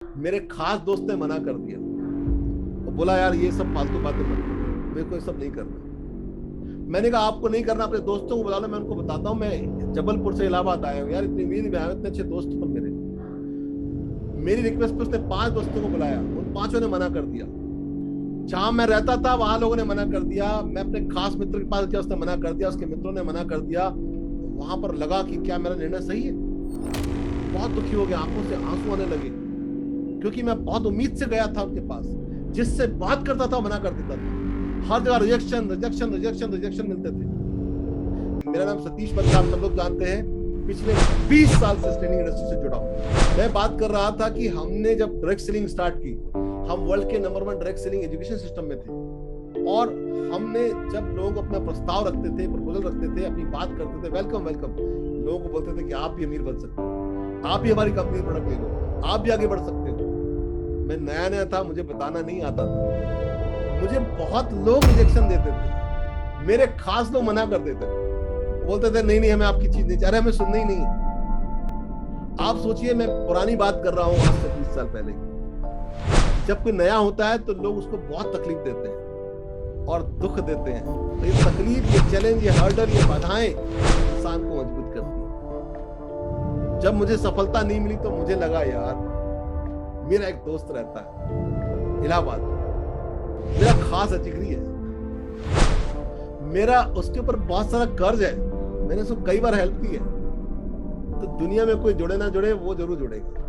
मेरे खास दोस्त ने मना कर दिया और बोला यार ये सब फालतू बातें मत करो, मेरे को ये सब नहीं करना। मैंने कहा आपको नहीं करना, अपने दोस्तों को बुला लो, मैं उनको बताता हूँ मैं जबलपुर से इलाहाबाद आया हूँ। यार इतनी उम्मीद में आया, इतने अच्छे दोस्त तुम मेरे। मेरी रिक्वेस्ट पे उसने 5 दोस्तों को बुलाया, उन 5 ने मना कर दिया। जहां मैं रहता था वहां लोगों ने मना कर दिया। मैं अपने खास मित्र के पास गया, उसने मना कर दिया, उसके मित्रों ने मना कर दिया। वहां पर लगा कि क्या मेरा निर्णय सही है। बहुत दुखी हो गया, आंखों से आंसू आने लगे, क्योंकि मैं बहुत उम्मीद से गया था उनके पास। जिससे बात करता था मना कर देता था। हर जगह रिजेक्शन रिजेक्शन रिजेक्शन रिजेक्शन मिलते थे। मेरा नाम सतीश बंदा, आप सब लोग जानते हैं। पिछले 20 साल से ट्रेनिंग इंडस्ट्री से जुड़ा हूं। मैं बात कर रहा था कि हमने जब डायरेक्ट सेलिंग स्टार्ट की, हम वर्ल्ड के number 1 direct selling education system में थे। और हमने जब लोग अपना प्रस्ताव रखते थे, प्रपोजल रखते थे, अपनी बात करते थे, वेलकम वेलकम, लोगों को बोलते थे कि आप भी अमीर बन सकते हो, आप भी हमारी कंपनी प्रोडक्ट ले लो, आप भी आगे बढ़ सकते हो। मैं नया नया था, मुझे बताना नहीं आता था। मुझे बहुत लोग रिजेक्शन देते थे, मेरे खास लोग मना कर देते थे, बोलते थे नहीं नहीं हमें आपकी चीज नहीं चाहिए, अरे हमें सुनना ही नहीं है। आप सोचिए, मैं पुरानी बात कर रहा हूँ, आज से 20 साल पहले। जब कोई नया होता है तो लोग उसको बहुत तकलीफ देते हैं और दुख देते हैं। तो ये तकलीफ, ये चैलेंज, ये हर्डल, ये बाधाएं इंसान को मजबूत करती है। जब मुझे सफलता नहीं मिली तो मुझे लगा यार, मेरा एक दोस्त रहता है इलाहाबाद, मेरा खास जिगरी है, मेरा उसके ऊपर बहुत सारा कर्ज है, मैंने उसको कई बार हेल्प की है। तो दुनिया में कोई जुड़े ना जुड़े, वो जरूर जुड़ेगा,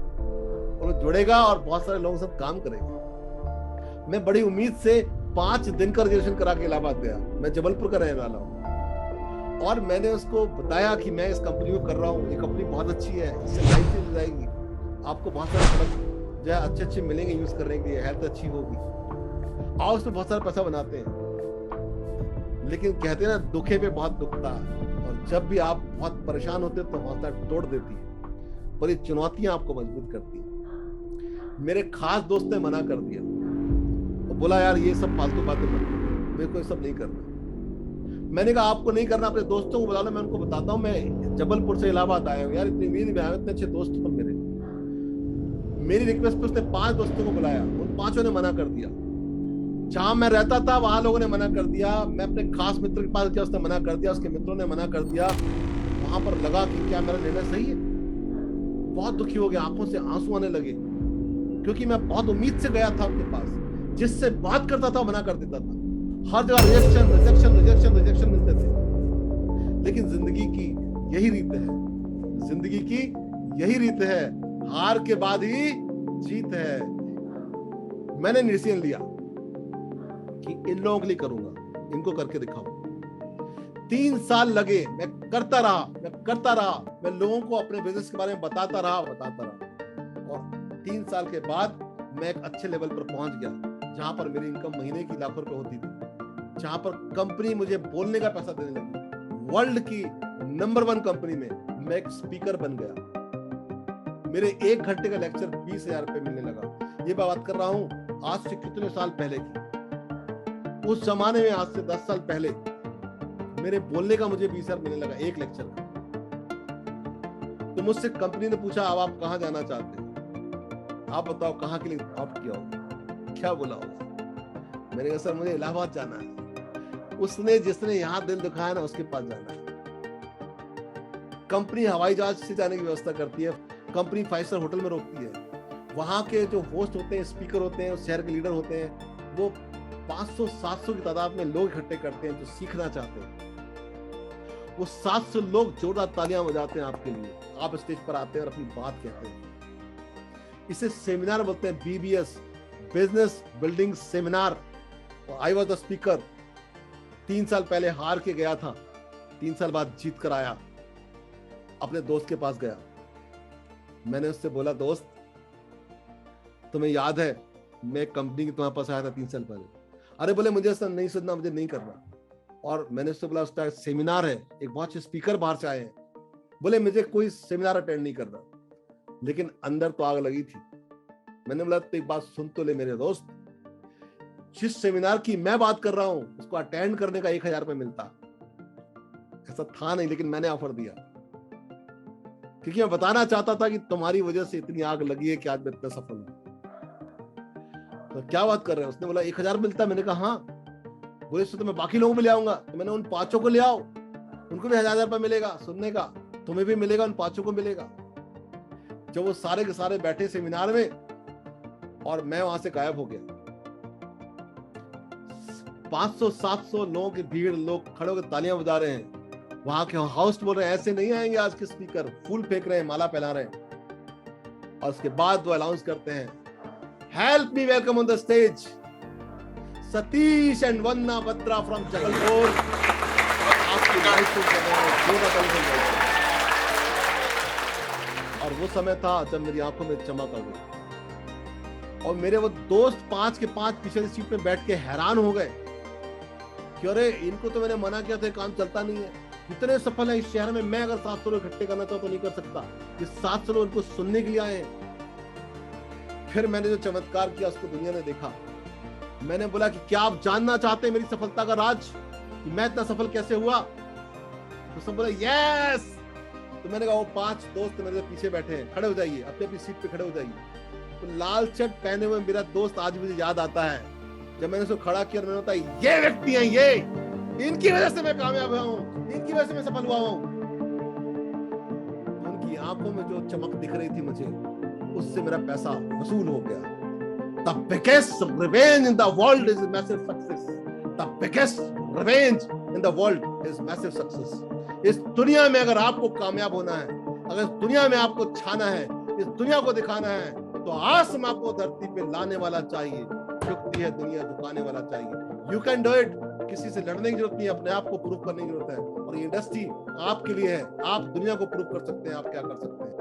और जुड़ेगा और बहुत सारे लोगों के साथ काम करेगा। मैं बड़ी उम्मीद से 5 दिन का रिजर्वेशन करा के इलाहाबाद गया। मैं जबलपुर का रहने वाला हूँ, और मैंने उसको बताया कि मैं इस कंपनी को कर रहा हूँ, ये कंपनी बहुत अच्छी है, इससे लाइफ चेंज हो जाएगी, आपको बहुत सारे प्रोडक्ट जो है अच्छे अच्छे मिलेंगे यूज करने के लिए, हेल्थ अच्छी होगी, और उसमें बहुत सारा पैसा बनाते हैं। लेकिन कहते हैं ना, दुखे पे बहुत दुखता है, और जब भी आप बहुत परेशान होते हैं तो हौसला तोड़ देती है, पर ये चुनौतियां आपको मजबूत करती हैं। मेरे खास दोस्त ने मना कर दिया और बोला यार ये सब फालतू बातें मत करो, मेरे को ये सब नहीं करना। मैंने कहा आपको नहीं करना, अपने दोस्तों को बुला लो, मैं उनको बताता हूँ मैं जबलपुर से इलाहाबाद आया हूँ। यार इतनी उम्मीद में आया, इतने अच्छे दोस्त तुम मेरे। मेरी रिक्वेस्ट पे उसने 5 दोस्तों को बुलाया, उन 5 ने मना कर दिया। जहां मैं रहता था वहां लोगों ने मना कर दिया। मैं अपने खास मित्र के पास गया, उसने मना कर दिया, उसके मित्रों ने मना कर दिया। वहां पर लगा कि क्या मेरा निर्णय सही है। बहुत दुखी हो गया, आंखों से आंसू आने लगे, क्योंकि मैं बहुत उम्मीद से गया था उनके पास। जिससे बात करता था मना कर देता था। हर जगह रिजेक्शन रिजेक्शन रिजेक्शन रिजेक्शन मिलते थे। लेकिन जिंदगी की यही रीत है, जिंदगी की यही रीत है, हार के बाद ही जीत है। मैंने डिसीजन लिया कि इन लोगों के लिए करूंगा, इनको करके दिखाऊंगा। 3 साल लगे, मैं करता रहा, मैं करता रहा, मैं लोगों को अपने बिजनेस के बारे में बताता रहा, बताता रहा। और 3 साल के बाद मैं एक अच्छे लेवल पर पहुंच गया, जहां पर मेरी इनकम महीने की लाखों रुपए होती थी, जहां पर कंपनी मुझे बोलने का पैसा देने लगी। वर्ल्ड की नंबर 1 कंपनी में मैं एक स्पीकर बन गया। मेरे 1 घंटे का लेक्चर 20,000 रुपए मिलने लगा। ये बात कर रहा हूं आज से कितने साल पहले की। उस जमाने में, आज से 10 साल पहले, मेरे बोलने का मुझे 20,000 मिलने लगा एक लेक्चर का। तो मुझसे कंपनी ने पूछा अब आप कहां जाना चाहते हैं, आप बताओ कहां के लिए ऑप्ट किया होगा, क्या बोला होगा। मैंने कहा सर मुझे इलाहाबाद जाना है। उसने जिसने यहां दिल दुखाया ना, उसके पास जाना है। कंपनी हवाई जहाज से जाने की व्यवस्था करती है, कंपनी 5 स्टार होटल में रोकती है। वहां के जो होस्ट होते हैं, स्पीकर होते हैं, शहर के लीडर होते हैं, वो 500-700 की तादाद में लोग इकट्ठे करते हैं जो सीखना चाहते हैं। वो 700 लोग जोरदार तालियां बजाते हैं आपके लिए। आप स्टेज पर आते हैं और अपनी बात कहते हैं। इसे सेमिनार बोलते हैं, BBS, बिजनेस बिल्डिंग सेमिनार। और आई वॉज द स्पीकर। 3 साल पहले हार के गया था, 3 साल बाद जीत कर आया। अपने दोस्त के पास गया, मैंने उससे बोला दोस्त तुम्हें याद है मैं कंपनी के तुम्हारे पास आया था 3 साल पहले। अरे बोले मुझे ऐसा नहीं सुनना, मुझे नहीं करना। और मैंने उससे बोला उसका सेमिनार है, एक बहुत अच्छे स्पीकर बाहर से आए हैं। बोले मुझे कोई सेमिनार अटेंड नहीं करना। लेकिन अंदर तो आग लगी थी। मैंने बोला तो एक बात सुन तो ले मेरे दोस्त, जिस सेमिनार की मैं बात कर रहा हूं उसको अटेंड करने का 1,000 रुपये मिलता। ऐसा था नहीं, लेकिन मैंने ऑफर दिया, क्योंकि मैं बताना चाहता था कि तुम्हारी वजह से इतनी आग लगी है कि आज मैं इतना सफल हूं। तो क्या बात कर रहे हैं? उसने बोला 1000 मिलता है। मैंने कहा हाँ। बोले तो मैं बाकी लोगों को ले आऊंगा। तो मैंने उन 5 को ले आओ, उनको भी 1000 रुपये मिलेगा सुनने का, तुम्हें भी मिलेगा, उन 5 को मिलेगा। जब वो सारे के सारे बैठे सेमिनार में और मैं वहां से गायब हो गया, 500-700 लोगों की भीड़, लोग खड़े होकर तालियां बजा रहे हैं। वहां के होस्ट बोल रहे हैं ऐसे नहीं आएंगे आज के स्पीकर, फूल फेंक रहे हैं, माला पहना रहे हैं। और उसके बाद वो अनाउंस करते हैं, help me welcome on the stage Satish and Vanna Batra from Jabalpur. आपकी लाइफ को कर रहे हैं। और वो समय था जब मेरी आंखों में चमक आ गई और मेरे वो दोस्त 5 के 5 पीछे सीट में बैठ के हैरान हो गए कि अरे इनको तो मैंने मना किया था, काम चलता नहीं है। इतने सफल है इस शहर में, मैं अगर 700 लोग इकट्ठे करना चाहूँ तो नहीं कर सकता। ये 700 लोग इनको सुनने के लिए आए हैं। फिर मैंने जो चमत्कार किया उसको दुनिया ने देखा। मैंने बोला कि क्या आप जानना चाहते हैं मेरी सफलता का राज, कि मैं इतना सफल कैसे हुआ? तो सब बोले यस। तो मैंने कहा वो 5 दोस्त मेरे पीछे बैठे हैं, खड़े हो जाइए, अपनी अपनी सीट पे खड़े हो जाइए। तो लाल शर्ट पहने हुए मेरा दोस्त आज मुझे याद आता है। जब मैंने उसको खड़ा किया, मैंने बताया ये व्यक्ति हैं, ये इनकी वजह से मैं कामयाब हुआ हूँ, इनकी वजह से मैं सफल हुआ हूँ। उनकी आंखों में जो चमक दिख रही थी मुझे, उससे मेरा पैसा वसूल हो गया। The biggest revenge in the world is massive success. The biggest revenge in the world is massive success. इस दुनिया में अगर आपको कामयाब होना है, अगर इस दुनिया में आपको छाना है, इस दुनिया को दिखाना है, तो आसमां को धरती पे लाने वाला चाहिए, झुकती है दुनिया झुकाने वाला चाहिए। You can do it. किसी से लड़ने की जरूरत नहीं है, अपने आप को प्रूव करने की जरूरत है। और ये इंडस्ट्री आपके लिए है, आप दुनिया को प्रूव कर सकते हैं, आप क्या कर सकते हैं।